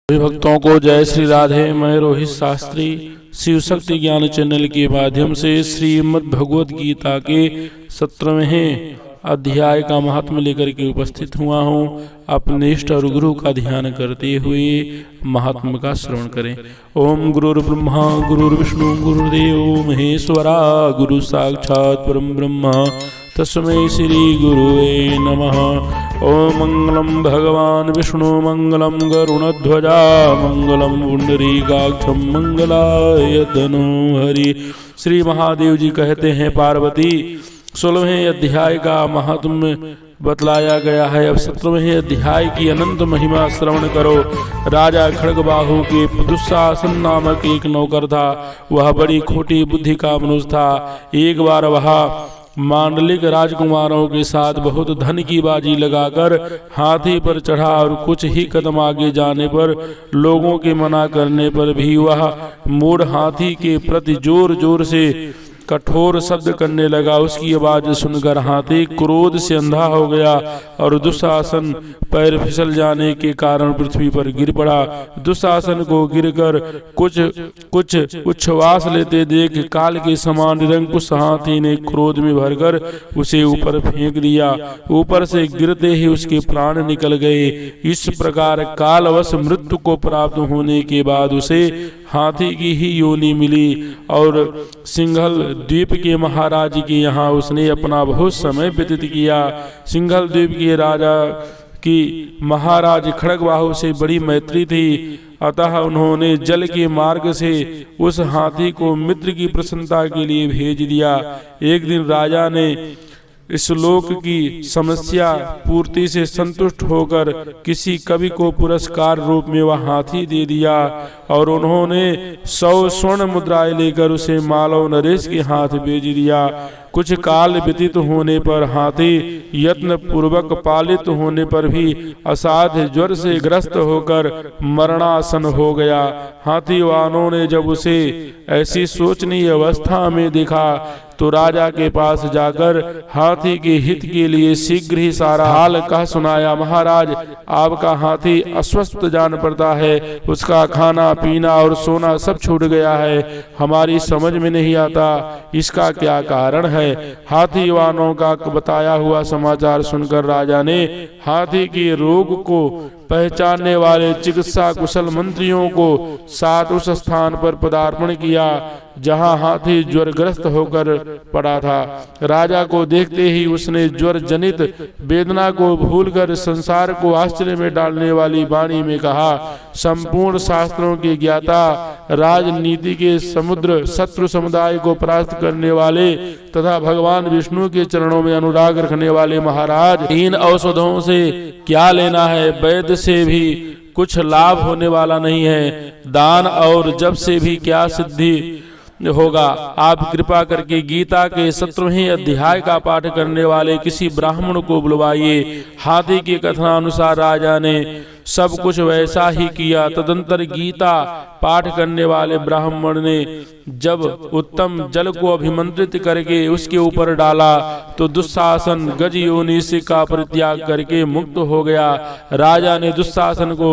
सभी भक्तों को जय श्री राधे। मैं रोहित शास्त्री शिव शक्ति ज्ञान चैनल के माध्यम से श्रीमद् भगवद गीता के 17वें अध्याय का महात्म्य लेकर के उपस्थित हुआ हूँ। अपने इष्ट और गुरु का ध्यान करते हुए महात्म्य का श्रवण करें। ओम गुरुर्ब्रह्मा गुरुर्विष्णु गुरुदेव महेश्वरा गुरु साक्षात् परम ब्रह्म तस्मै श्री गुरुवे नमः। ओम मंगलम भगवान विष्णु मंगलम गरुणध्वजा मंगलम पुंडरीकाक्षं मंगलाय तनो हरि। श्री महादेव जी कहते हैं, पार्वती 16वें अध्याय का महात्म्य बतलाया गया है। अब 17वें अध्याय की अनंत महिमा श्रवण करो। राजा खड्गबाहु के दुस्शासन नामक एक नौकर था। वह बड़ी खोटी बुद्धि का मनुष्य था। एक बार वह मांडलिक राजकुमारों के साथ बहुत धन की बाजी लगाकर हाथी पर चढ़ा और कुछ ही कदम आगे जाने पर लोगों के मना करने पर भी वह मूढ़ हाथी के प्रति जोर जोर से कठोर शब्द करने लगा। उसकी आवाज सुनकर हाथी क्रोध से अंधा हो गया और दुशासन पैर फिसल जाने के कारण पृथ्वी पर गिर पड़ा। दुशासन को गिरकर कुछ उच्छ्वास लेते देख काल के समान निरंकुश हाथी ने क्रोध में भरकर उसे ऊपर फेंक दिया। ऊपर से गिरते ही उसके प्राण निकल गए। इस प्रकार कालवश मृत्यु को प्राप्त होने के बाद उसे हाथी की ही योनि मिली और सिंघल द्वीप के महाराज के यहाँ उसने अपना बहुत समय व्यतीत किया। सिंघल द्वीप के राजा की महाराज खड्गबाहु से बड़ी मैत्री थी, अतः उन्होंने जल के मार्ग से उस हाथी को मित्र की प्रसन्नता के लिए भेज दिया। एक दिन राजा ने इस लोक की समस्या पूर्ति से संतुष्ट होकर किसी कवि को पुरस्कार रूप में वह हाथी दे दिया और उन्होंने 100 स्वर्ण मुद्राएं लेकर उसे मालव नरेश के हाथ भेज दिया। कुछ काल व्यतीत होने पर हाथी यत्न पूर्वक पालित होने पर भी असाध्य ज्वर से ग्रस्त होकर मरणासन हो गया। हाथी वालों ने जब उसे ऐसी शोचनीय अवस्था में देखा तो राजा के पास जाकर हाथी के हित के लिए शीघ्र ही सारा हाल कह सुनाया। महाराज, आपका हाथी अस्वस्थ जान पड़ता है, उसका खाना पीना और सोना सब छूट गया है। हमारी समझ में नहीं आता इसका क्या कारण है। हाथी वालों का बताया हुआ समाचार सुनकर राजा ने हाथी के रोग को पहचानने वाले चिकित्सा कुशल मंत्रियों को साथ उस स्थान पर पदार्पण किया जहां हाथी ज्वरग्रस्त होकर पड़ा था। राजा को देखते ही उसने ज्वर जनित वेदना को भूलकर संसार को आश्चर्य में डालने वाली वाणी में कहा, संपूर्ण शास्त्रों के ज्ञाता, राजनीति के समुद्र, शत्रु समुदाय को परास्त करने वाले तथा भगवान विष्णु के चरणों में अनुराग रखने वाले महाराज, इन औषधों से क्या लेना है? वैद्य से भी कुछ लाभ होने वाला नहीं है। दान और जप से भी क्या सिद्धि होगा? आप कृपा करके गीता के 17वें अध्याय का पाठ करने वाले किसी ब्राह्मण को बुलवाइए। हाथी के कथनानुसार राजा ने सब कुछ वैसा ही किया। तदंतर गीता पाठ करने वाले ब्राह्मण ने जब उत्तम जल को अभिमंत्रित करके उसके ऊपर डाला तो दुशासन गज योनि से का परित्याग करके मुक्त हो गया। राजा ने दुशासन को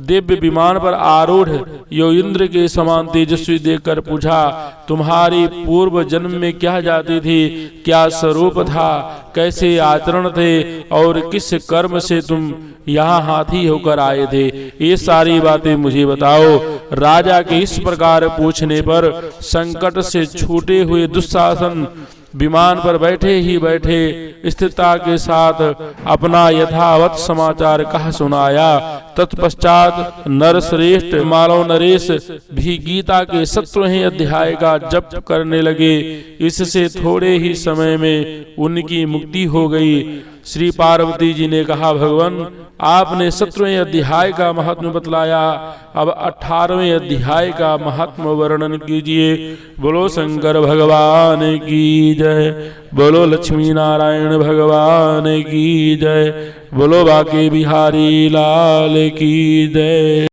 दिव्य विमान पर आरूढ़ यो इंद्र के समान तेजस्वी देखकर पूछा, तुम्हारी पूर्व जन्म में क्या जाति थी, क्या स्वरूप था, कैसे आचरण थे और किस कर्म से तुम यहाँ हाथी होकर आए थे? ये सारी बातें मुझे बताओ। राजा के इस प्रकार पूछने पर संकट से छूटे हुए दुशासन विमान पर बैठे ही बैठे स्थिरता के साथ अपना यथावत समाचार कह सुनाया। तत्पश्चात नरश्रेष्ठ मालव नरेश भी गीता के 17वें अध्याय का जप करने लगे। इससे थोड़े ही समय में उनकी मुक्ति हो गई। श्री पार्वती जी ने कहा, भगवान, आपने 17वें अध्याय का महात्म्य बतलाया, अब 18वें अध्याय का महात्म्य वर्णन कीजिए। बोलो शंकर भगवान की जय, बोलो लक्ष्मी नारायण भगवान की जय, बोलो बाके बिहारी लाल की जय।